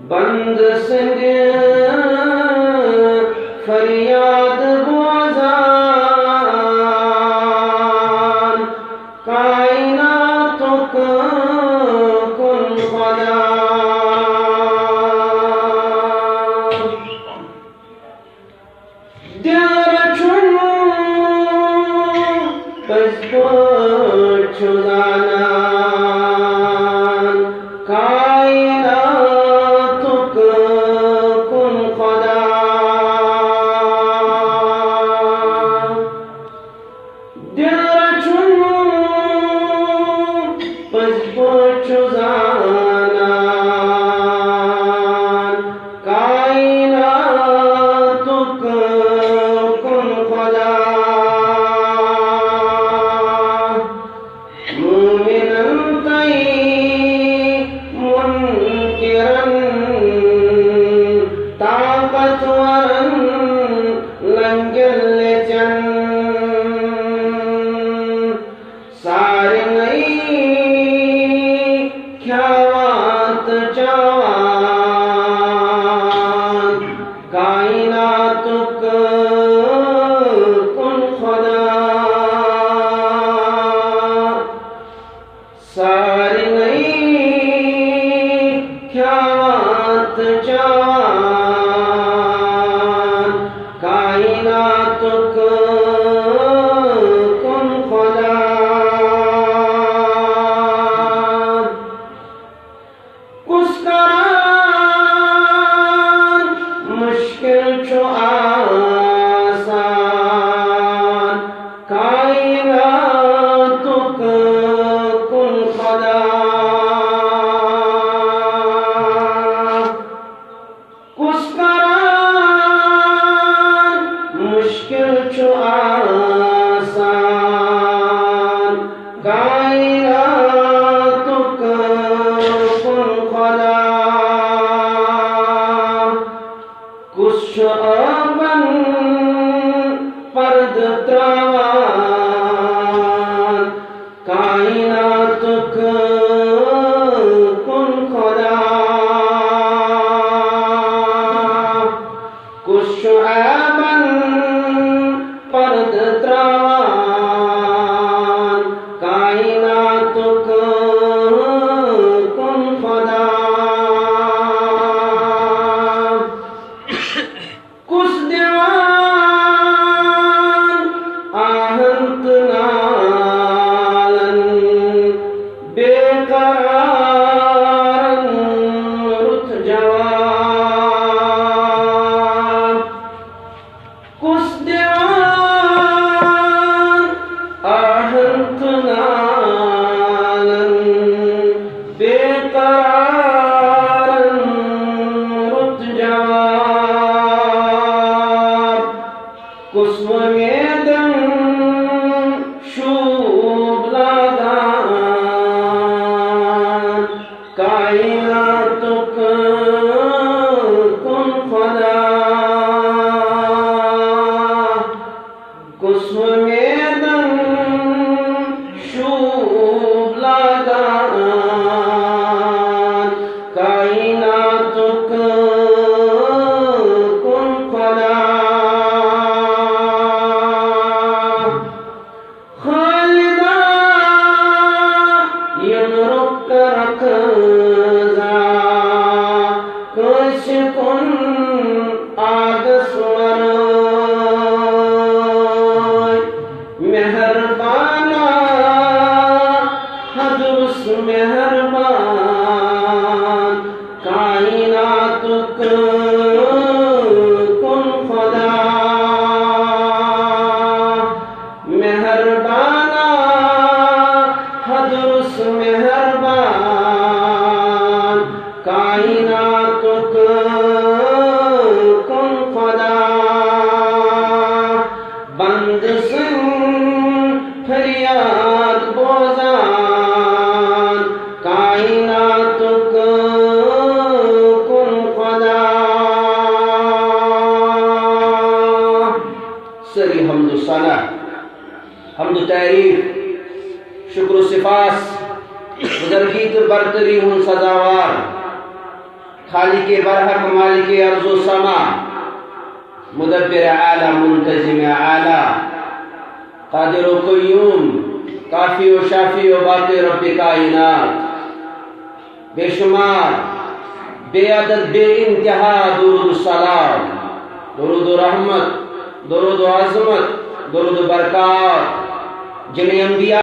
बंद सिंह फरियाद बुआजान कायनातों को कुल खुदा दिलरचुन पस्पो छुदानान कायनातों को कुल खुदा दिलरचुन पस्पो छुदानान कायनातों को कुल खुदा मुमिनन तई मुनकिरन ताकतवरन लंगलचन सारे नई ख्यावात चावान कायनातों को कुल खुदा सारी नई ख्यावात चावान कायनातों को कुल खुदा कुसकरान मुश्किल छो आसान कायनातों को कुल खुदा कुसकरान मुश्किल छो आसान कायनातों को कुल खुदा कुछ अबन पर्द त्रावान कायनातों को कुल खुदा कुछ अबन पर्द त्रावान कायनातों को कुल खुदा कुछ दीवान आहंत नालन बेकरारन रुत जवान कुछ दीवान आहंत नालन बेकरारन रुत जवान कुछ मेदन शूब लागान कायनातों को कुल खुदा कुछ मेदन शूब लागान कायनातों को कुल खुदा खालिदा यमरुक रखजा कुछ कुन आगस्वर मेहरबाना हदुस मेहरबान कायनातों को कुल खुदा मेहरबाना हदुस मेहरबान कायनातों को कुल खुदा बंद सिंह फरियाद बोजान कायनातों को कुल खुदा सरी हमदु सना हमदु तारीफ शुक्र सिफास बुजुर्गीत बरतरी हूँ सजावार खालिक बरहक मालिक अर्ज़ो समा मुदब्बिर आला मुंतजिम आला कादिर क़य्यूम काफ़ी व शाफ़ी व बाक़ी रब्बे कायनात बेशुमार बेअदद बेइंतहा दुरूद सलाम दुरूद रहमत दुरूद अज़मत दुरूद बरकत जिन्हें अंबिया